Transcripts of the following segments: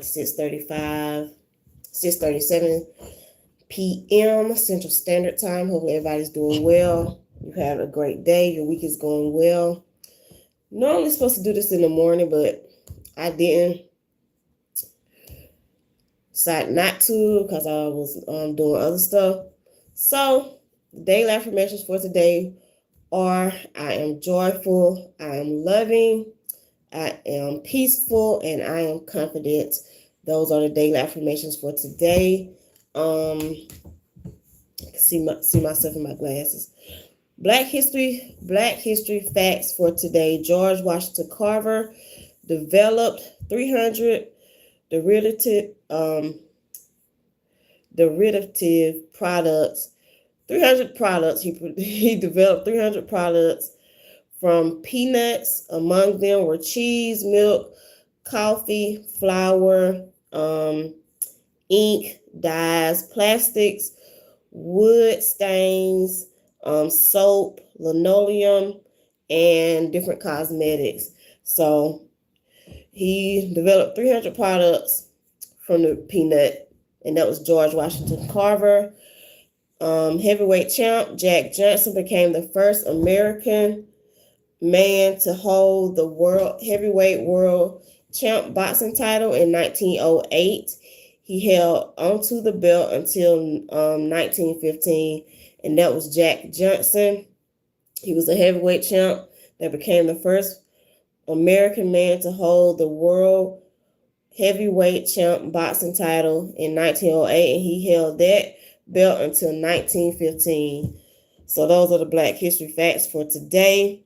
6:35, 6:37 p.m. Central Standard Time. Hopefully everybody's doing well. You had a great day. Your week is going well. Normally supposed to do this in the morning, but I didn't decide not to because I was doing other stuff. So the daily affirmations for today are: I am joyful, I am loving, I am peaceful, and I am confident. Those are the daily affirmations for today. See myself in my glasses. Black History facts for today. George Washington Carver developed 300 derivative derivative products. 300 products. He developed 300 products from peanuts. Among them were cheese, milk, coffee, flour, ink, dyes, plastics, wood stains, soap, linoleum, and different cosmetics. So he developed 300 products from the peanut, and that was George Washington Carver. Heavyweight champ Jack Johnson became the first American man to hold the world champ boxing title in 1908. He held onto the belt until 1915, and that was Jack Johnson. He was a heavyweight champ that became the first American man to hold the world heavyweight champ boxing title in 1908, and he held that belt until 1915. So those are the Black History facts for today.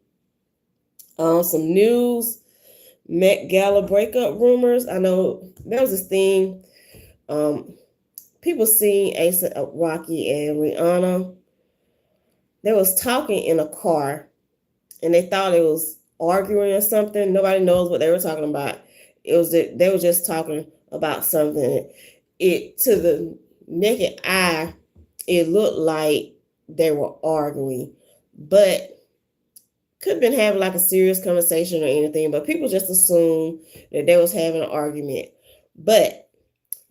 Some news: Met Gala breakup rumors. I know there was this thing. People seen A$AP Rocky and Rihanna. They was talking in a car, and they thought it was arguing or something. Nobody knows what they were talking about. They were just talking about something. It, to the naked eye, it looked like they were arguing, but could have been having like a serious conversation or anything. But people just assumed that they was having an argument. But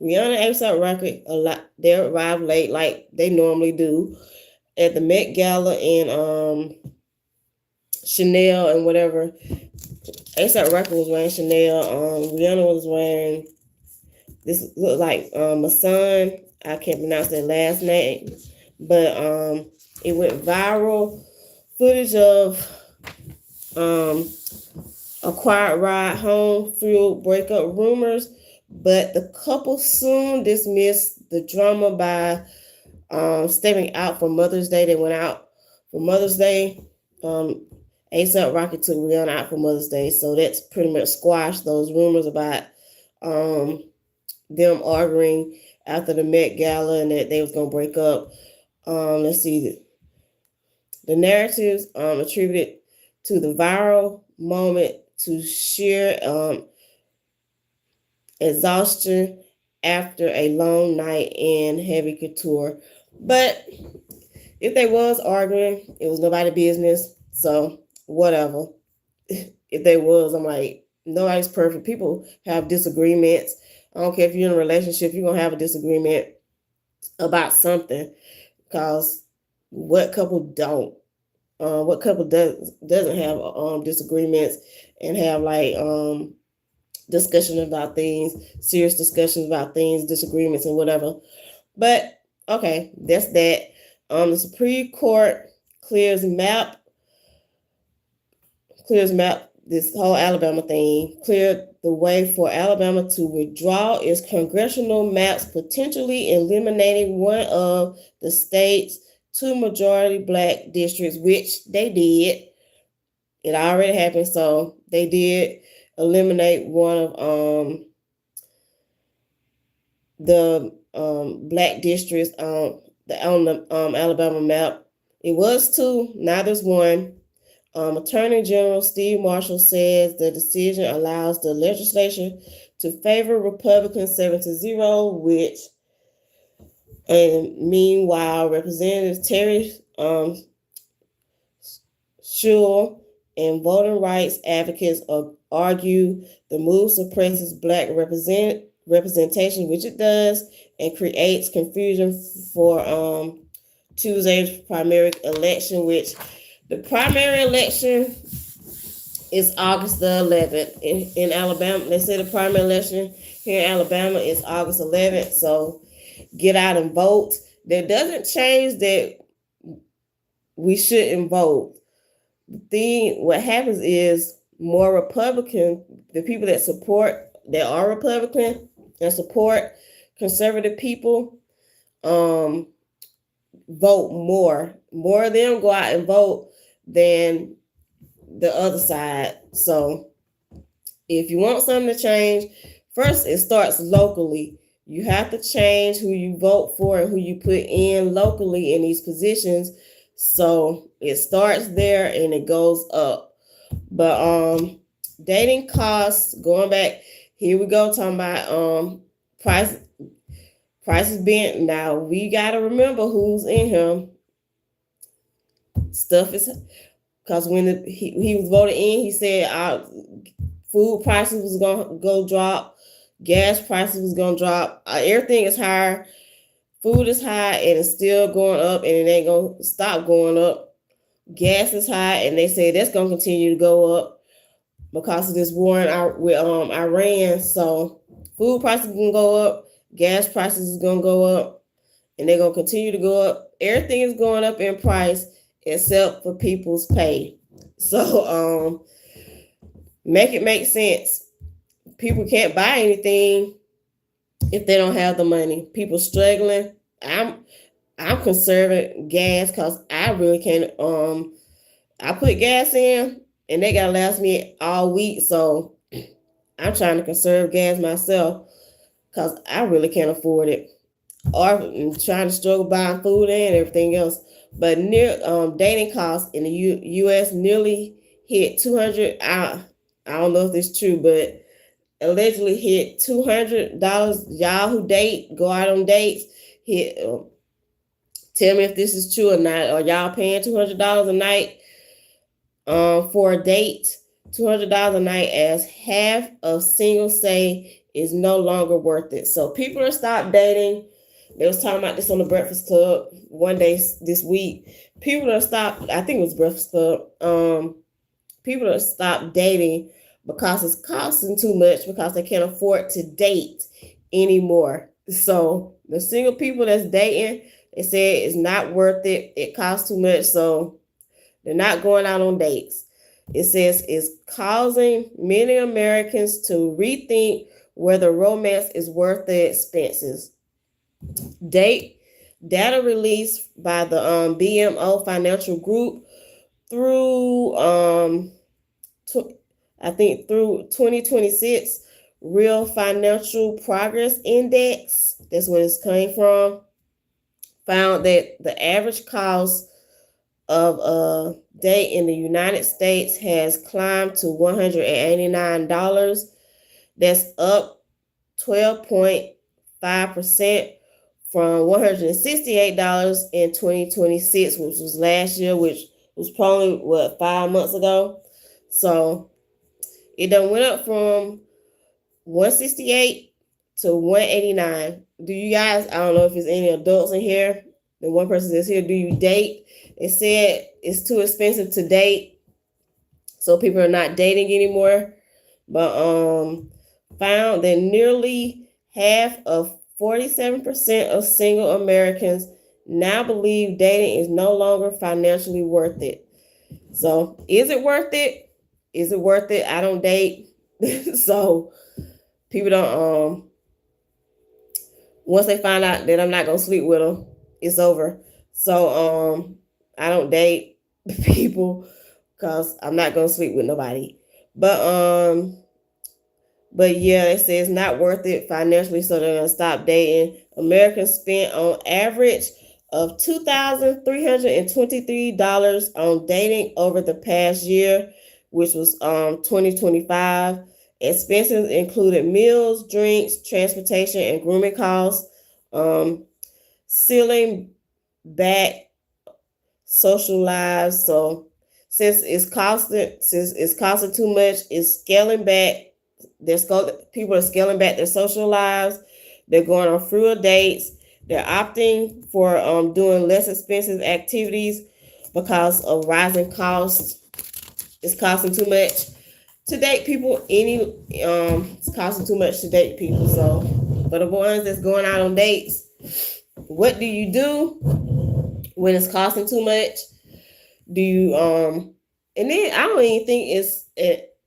Rihanna and A$AP Rocky, they arrived late like they normally do at the Met Gala, and Chanel and whatever. A$AP Rocky was wearing Chanel. Rihanna was wearing, this looked like Mason. I can't pronounce their last name, but it went viral. Footage of a quiet ride home fueled breakup rumors, but the couple soon dismissed the drama by stepping out for Mother's Day. They went out for Mother's Day. A$AP Rocky took Rihanna out for Mother's Day, so that's pretty much squashed those rumors about them arguing after the Met Gala and that they was gonna break up. Let's see, the narratives attributed to the viral moment to sheer exhaustion after a long night in heavy couture. But if they was arguing, it was nobody's business. So whatever. If they was, I'm like, nobody's perfect. People have disagreements. I don't care if you're in a relationship, you're gonna have a disagreement about something. Because what couple don't? What couple doesn't have disagreements and have like discussion about things, serious discussions about things, disagreements and whatever. But okay, that's that. The Supreme Court clears map, this whole Alabama thing, cleared the way for Alabama to withdraw its congressional maps, potentially eliminating one of the state's two majority black districts, which they did. It already happened, so they did eliminate one of the black districts on the Alabama map. It was two, now there's one. Attorney General Steve Marshall says the decision allows the legislature to favor Republicans 7-0, which, and meanwhile, Representative Terry Sewell and voting rights advocates argue the move suppresses black representation, which it does, and creates confusion for Tuesday's primary election, which the primary election is August the 11th in Alabama. They say the primary election here in Alabama is August 11th. So get out and vote. That doesn't change that we shouldn't vote. What happens is more Republican, the people that are Republican and support conservative people, vote more. More of them go out and vote than the other side. So if you want something to change, first it starts locally. You have to change who you vote for and who you put in locally in these positions. So it starts there and it goes up. But dating costs, going back, here we go talking about prices being, now we gotta remember who's in him. Stuff is, because when he was voted in, he said food prices was gonna go drop, gas prices was gonna drop, everything is higher. Food is high and it's still going up, and it ain't gonna stop going up. Gas is high, and they say that's gonna continue to go up because of this war with Iran. So food prices are gonna go up, gas prices is gonna go up, and they're gonna continue to go up. Everything is going up in price except for people's pay. So make it make sense. People can't buy anything if they don't have the money. People struggling. I'm conserving gas because I really can't. I put gas in and they gotta last me all week, so I'm trying to conserve gas myself because I really can't afford it. Or I'm trying to struggle buying food and everything else. But dating costs in the U.S. nearly hit 200. I don't know if this is true, but allegedly hit $200. Y'all who date, go out on dates, hit. Tell me if this is true or not. Are y'all paying $200 a night for a date? $200 a night, as half of singles say is no longer worth it. So people are stopped dating. They was talking about this on the Breakfast Club one day this week. People are stopped. I think it was Breakfast Club. People are stopped dating because it's costing too much, because they can't afford to date anymore. So the single people that's dating, they say it's not worth it. It costs too much, so they're not going out on dates. It says it's causing many Americans to rethink whether romance is worth the expenses. Data released by the BMO Financial Group through through 2026 Real Financial Progress Index, that's where it's coming from, found that the average cost of a date in the United States has climbed to $189. That's up 12.5% from $168 in 2026, which was last year, which was probably 5 months ago. So it done went up from 168 to 189. Do you guys, I don't know if there's any adults in here. The one person that's here, do you date? It said it's too expensive to date, so people are not dating anymore. But found that nearly half of 47% of single Americans now believe dating is no longer financially worth it. So is it worth it? Is it worth it? I don't date. So people don't, once they find out that I'm not going to sleep with them, it's over. So I don't date people because I'm not going to sleep with nobody. But yeah, it says not worth it financially, so they're going to stop dating. Americans spent on average of $2,323 on dating over the past year, which was 2025. Expenses included meals, drinks, transportation, and grooming costs. Sealing back social lives. So since it's costing too much, it's scaling back People are scaling back their social lives. They're going on fewer dates. They're opting for doing less expensive activities because of rising costs. It's costing too much to date people. It's costing too much to date people. So for the ones that's going out on dates, what do you do when it's costing too much? Do you and then I don't even think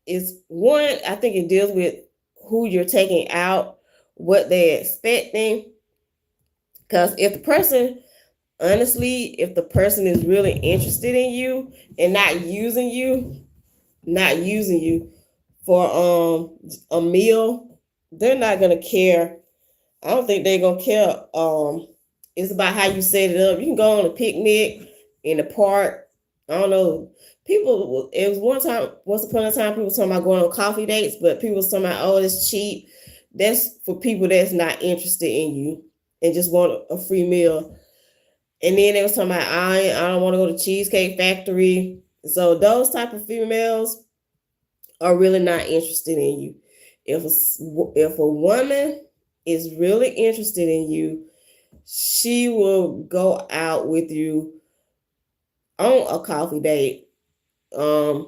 it's one. I think it deals with who you're taking out, what they're expecting. Because if the person is really interested in you and not using you for a meal, they're not gonna care. I don't think they're gonna care. It's about how you set it up. You can go on a picnic in the park. I don't know. It was once upon a time, people were talking about going on coffee dates, but people were talking about, oh, it's cheap. That's for people that's not interested in you and just want a free meal. And then they was talking about, I don't want to go to Cheesecake Factory. So those type of females are really not interested in you. If a woman is really interested in you, she will go out with you on a coffee date. I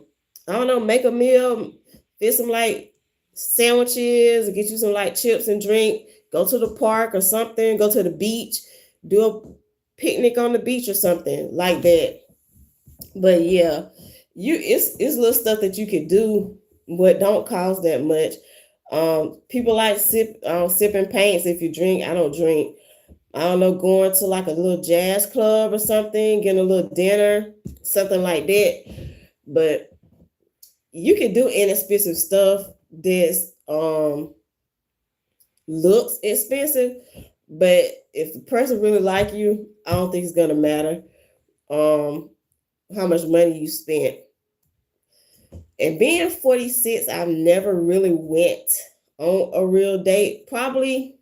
don't know, make a meal, get some like sandwiches, get you some like chips and drink, go to the park or something, go to the beach, do a picnic on the beach or something like that. But yeah, it's little stuff that you could do, but don't cost that much. People like sipping paints. If you drink, I don't drink. I don't know, going to like a little jazz club or something, getting a little dinner, something like that. But you can do inexpensive stuff that's looks expensive, but if the person really like you, I don't think it's gonna matter how much money you spent. And being 46, I've never really went on a real date. Probably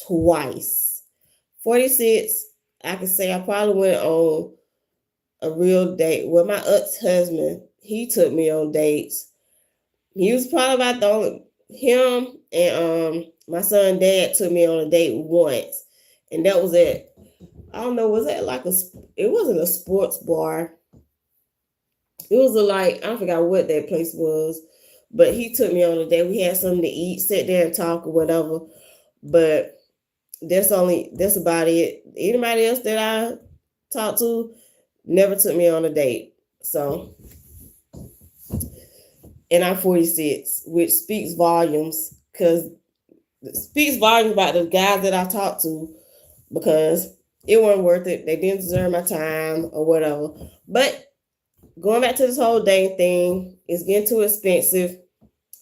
twice. 46, I can say I probably went on a real date. Well, my ex-husband, he took me on dates. He was probably about the only him and my son dad took me on a date once. And that was it. I don't know, was that like it wasn't a sports bar. It was I forgot what that place was, but he took me on a date. We had something to eat, sit there and talk or whatever. But that's about it. Anybody else that I talked to never took me on a date. So, and I'm 46, which speaks volumes about the guys that I talked to, because it wasn't worth it. They didn't deserve my time or whatever. But going back to this whole date thing, it's getting too expensive.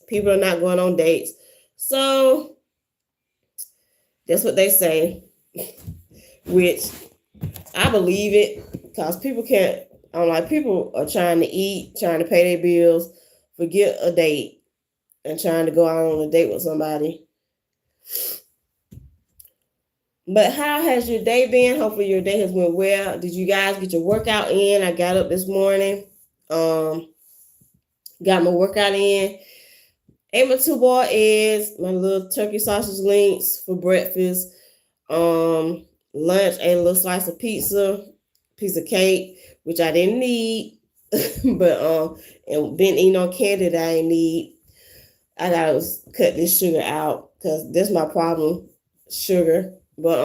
People are not going on dates. So that's what they say, which I believe it, because people can't. I'm like, people are trying to eat, trying to pay their bills, forget a date, and trying to go out on a date with somebody. But how has your day been? Hopefully your day has went well. Did you guys get your workout in? I got up this morning, got my workout in, ate my 2-boiled eggs, my little turkey sausage links for breakfast. Lunch, ate a little slice of pizza, piece of cake, which I didn't need, but and been eating on candy that I didn't need. I gotta cut this sugar out because that's my problem, sugar. But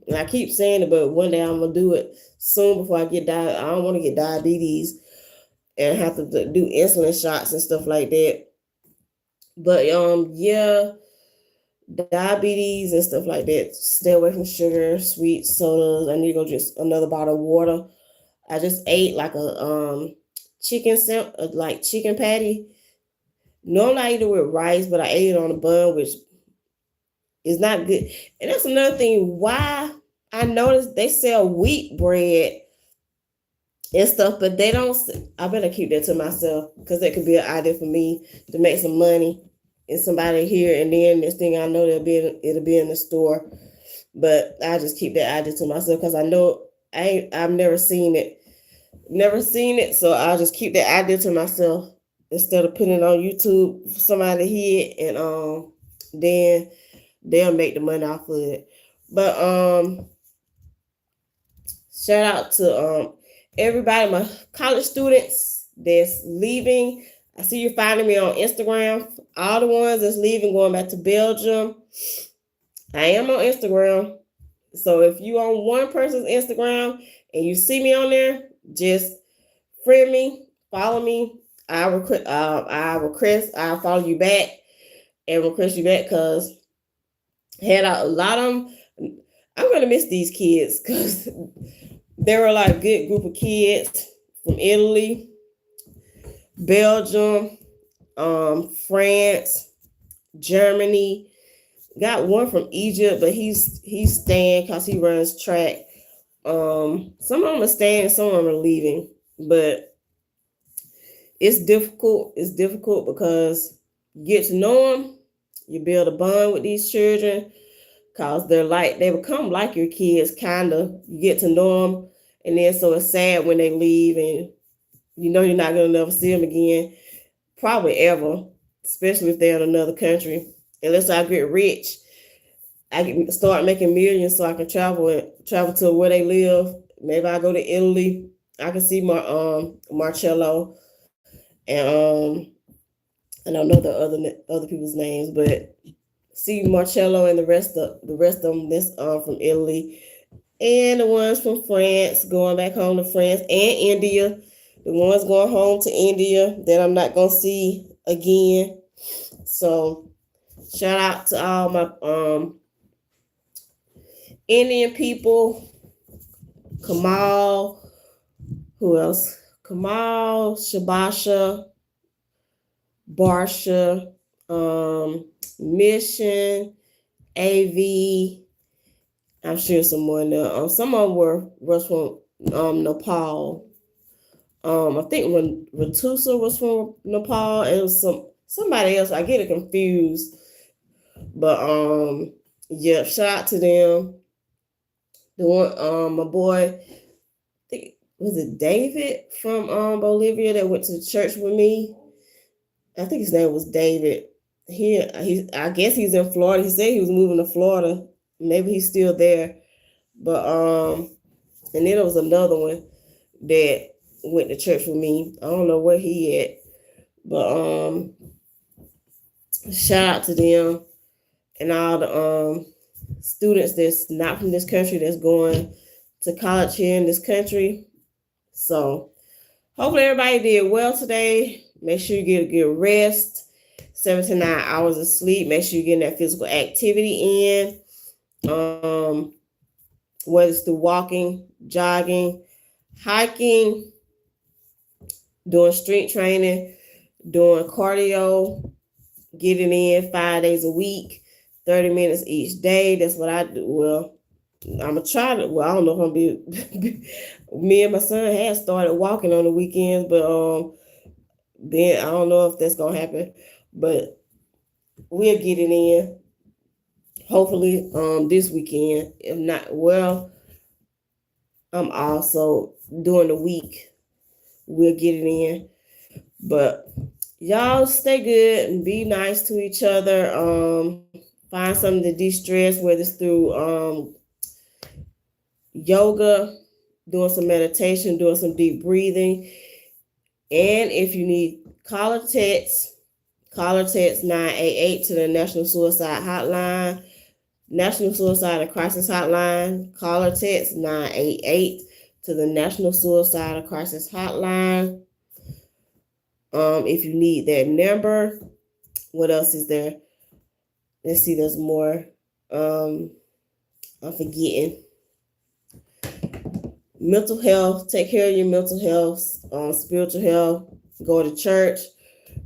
and I keep saying it, but one day I'm gonna do it soon before I get I don't want to get diabetes and have to do insulin shots and stuff like that. But yeah, diabetes and stuff like that. Stay away from sugar, sweet sodas. I need to go drink another bottle of water. I just ate like a chicken patty. Normally I eat it with rice, but I ate it on a bun, which is not good. And that's another thing. Why I noticed they sell wheat bread and stuff, but they don't. I better keep that to myself, because that could be an idea for me to make some money and somebody here, and then this thing I know it'll be in the store. But I just keep that idea to myself, because I know I've never seen it. So I'll just keep that idea to myself. instead of putting it on YouTube for somebody to hear it, and then they'll make the money off of it. But shout out to everybody, my college students that's leaving. I see you finding me on Instagram. All the ones that's leaving, going back to Belgium. I am on Instagram. So if you on one person's Instagram and you see me on there, just friend me, follow me. I'll follow you back and request you back, because had a lot of them. I'm gonna miss these kids because there were like a good group of kids from Italy, Belgium, France, Germany. Got one from Egypt, but he's staying because he runs track. Some of them are staying, some of them are leaving, but it's difficult. It's difficult because you get to know them, you build a bond with these children, because they become like your kids, kind of. You get to know them, and then so it's sad when they leave, and you know you're not gonna never see them again, probably ever, especially if they're in another country. Unless I get rich, I can start making millions so I can travel to where they live. Maybe I go to Italy. I can see Marcello, and I don't know the other people's names, but see Marcello and the rest of them that's from Italy, and the ones from France going back home to France, and India. The ones going home to India that I'm not gonna see again. So shout out to all my Indian people. Kamal, who else? Kamal, Shabasha, Barsha, Mission, AV. I'm sure some more now. Some of them was from Nepal. I think when Ratusa was from Nepal, it was somebody else. I get it confused. But yeah, shout out to them. The one my boy, I think, was it David from Bolivia that went to church with me? I think his name was David. I guess he's in Florida. He said he was moving to Florida. Maybe he's still there. But and then there was another one that went to church with me. I don't know where he at. But shout out to them and all the students that's not from this country that's going to college here in this country. So hopefully everybody did well today. Make sure you get a good rest, 7 to 9 hours of sleep. Make sure you're getting that physical activity in. Whether it's through walking, jogging, hiking, doing strength training, doing cardio, getting in 5 days a week, 30 minutes each day. That's what I do. Well, I'm going to try to, I don't know if I'm going to be, me and my son had started walking on the weekends, but then I don't know if that's going to happen, but we'll get it in. Hopefully this weekend. If not, well, I'm also during the week. We'll get it in. But y'all stay good and be nice to each other. Find something to de-stress, whether it's through yoga, doing some meditation, doing some deep breathing. And if you need caller text 988 to the National Suicide Hotline. National Suicide and Crisis Hotline. Caller text 988 to the National Suicide and Crisis Hotline. If you need that number. What else is there? Let's see, there's more. I'm forgetting. Mental health. Take care of your mental health. Spiritual health. Go to church.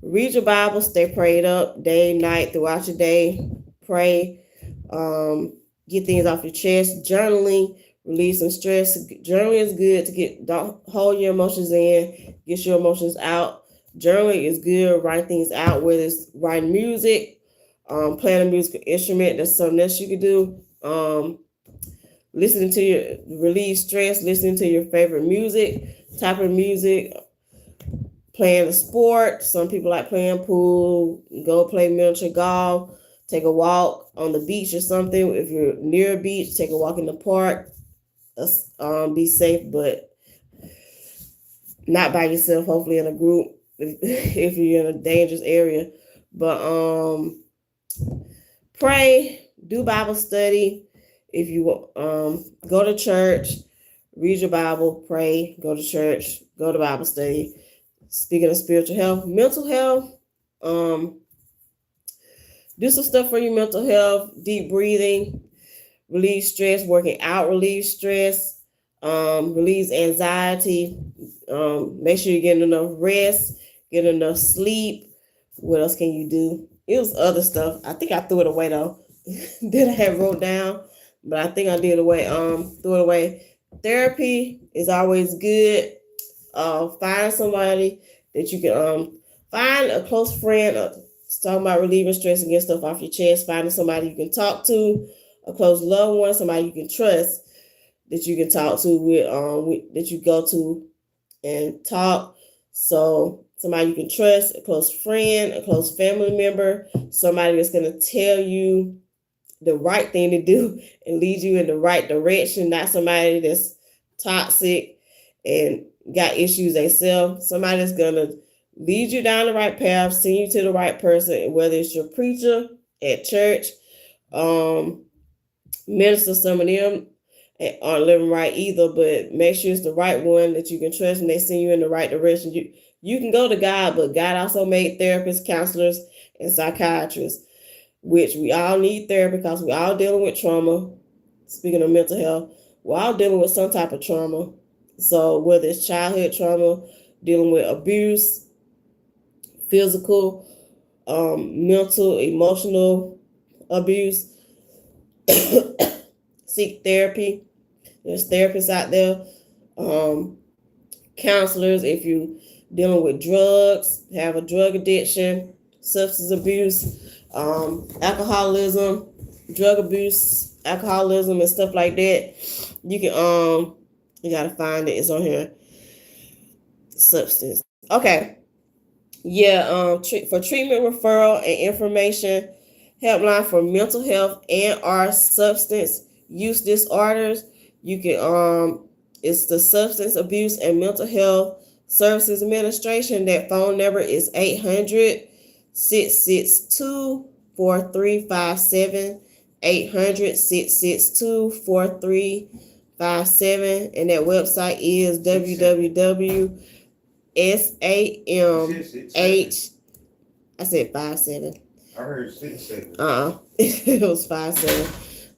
Read your Bible. Stay prayed up day, night, throughout your day. Pray. Get things off your chest. Journaling. Release some stress. Journaling is good don't hold your emotions in. Get your emotions out. Journaling is good. Write things out, whether it's writing music, playing a musical instrument. That's something else you can do. Listening to relieve stress, listening to your favorite music, type of music. playing a sport. Some people like playing pool, go play miniature golf, take a walk on the beach or something. If you're near a beach, take a walk in the park. Be safe, but not by yourself, hopefully in a group if you're in a dangerous area. But pray, do Bible study. If you go to church, read your Bible, pray, go to church, go to Bible study. Speaking of spiritual health, mental health, do some stuff for your mental health, deep breathing, relieve stress, working out relieves stress, relieves anxiety. Make sure you're getting enough rest, get enough sleep. What else can you do? It was other stuff. I think I threw it away though. That I had wrote down, but I think I did away. Threw it away. Therapy is always good. Find somebody that you can find a close friend. Talking about relieving stress and getting stuff off your chest. Finding somebody you can talk to, a close loved one, somebody you can trust that you can talk to with that you go to and talk. So somebody you can trust, a close friend, a close family member, somebody that's going to tell you the right thing to do and lead you in the right direction, not somebody that's toxic and got issues themselves. Somebody that's going to lead you down the right path, send you to the right person, whether it's your preacher at church, minister. Some of them aren't living right either, but make sure it's the right one that you can trust and they send you in the right direction. You can go to God, but God also made therapists, counselors, and psychiatrists, which we all need therapy because we're all dealing with trauma. Speaking of mental health, we're all dealing with some type of trauma. So whether it's childhood trauma, dealing with abuse, physical, mental, emotional abuse, seek therapy. There's therapists out there, counselors if you dealing with drugs, have a drug addiction, substance abuse, alcoholism, drug abuse, alcoholism, and stuff like that. You can you gotta find it. It's on here. Substance. Okay. Yeah. For treatment referral and information, helpline for mental health and or substance use disorders. You can it's the Substance Abuse and Mental Health Services Administration. That phone number is 800-662-4357. 800-662-4357. And that website is www.samh. I said 57. I heard 67. It was 57.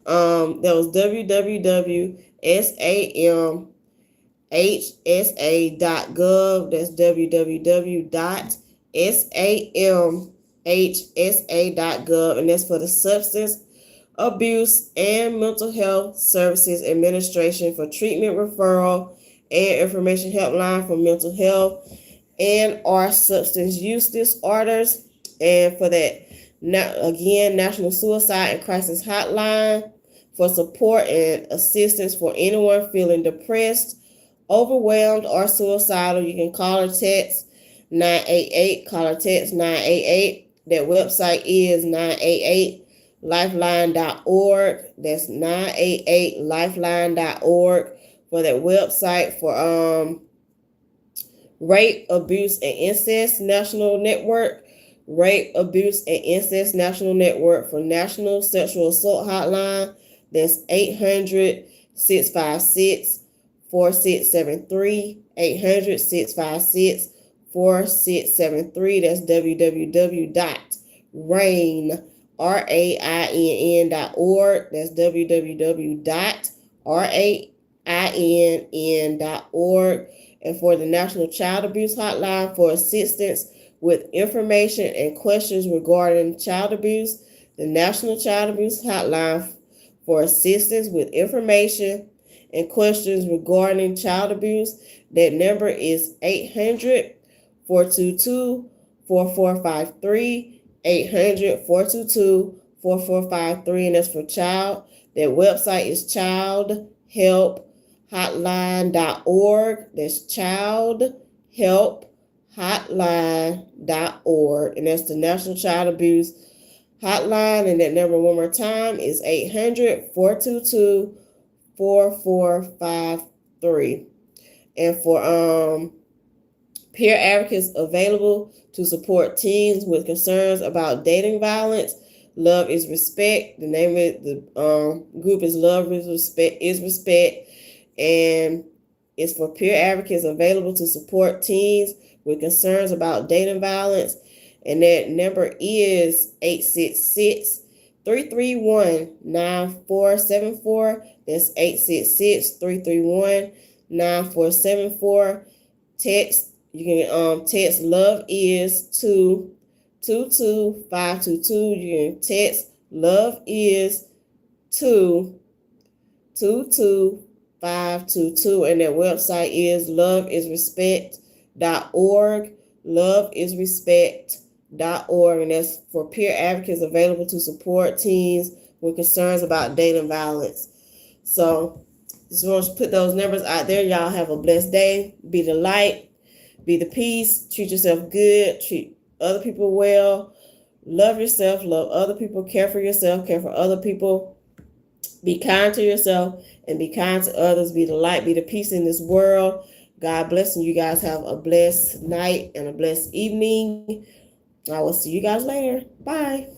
That was www.samhsa.gov. That's www.samhsa.gov, and that's for the Substance Abuse and Mental Health Services Administration for treatment referral and information helpline for mental health and or substance use disorders. And for that, again, National Suicide and Crisis Hotline for support and assistance for anyone feeling depressed, overwhelmed, or suicidal. You can call or text 988. Call or text 988. That website is 988lifeline.org. That's 988lifeline.org for that website. For Rape, Abuse, and Incest National Network. Rape, Abuse, and Incest National Network for National Sexual Assault Hotline. That's 800-656-4673. 800-656-4673. That's www.rainn.org. That's www.rainn.org. And for the National Child Abuse Hotline for assistance with information and questions regarding child abuse, the National Child Abuse Hotline for assistance with information and questions regarding child abuse, that number is 800-422-4453, 800-422-4453, and that's for child. That website is childhelphotline.org. That's childhelphotline.org. hotline.org, and that's the National Child Abuse Hotline. And that number one more time is 800-422-4453. And for peer advocates available to support teens with concerns about dating violence, Love is Respect. The name of the group is Love is Respect, and it's for peer advocates available to support teens with concerns about dating violence. And that number is 866-331-9474. That's 866-331-9474. Text, you can text Love Is to 22522. You can text Love Is to 22522, and their website is loveisrespect.org. Loveisrespect.org, and that's for peer advocates available to support teens with concerns about dating violence. So just want to put those numbers out there. Y'all have a blessed day. Be the light, be the peace, treat yourself good, treat other people well, love yourself, love other people, care for yourself, care for other people. Be kind to yourself and be kind to others. Be the light, be the peace in this world. God bless, and you guys have a blessed night and a blessed evening. I will see you guys later. Bye.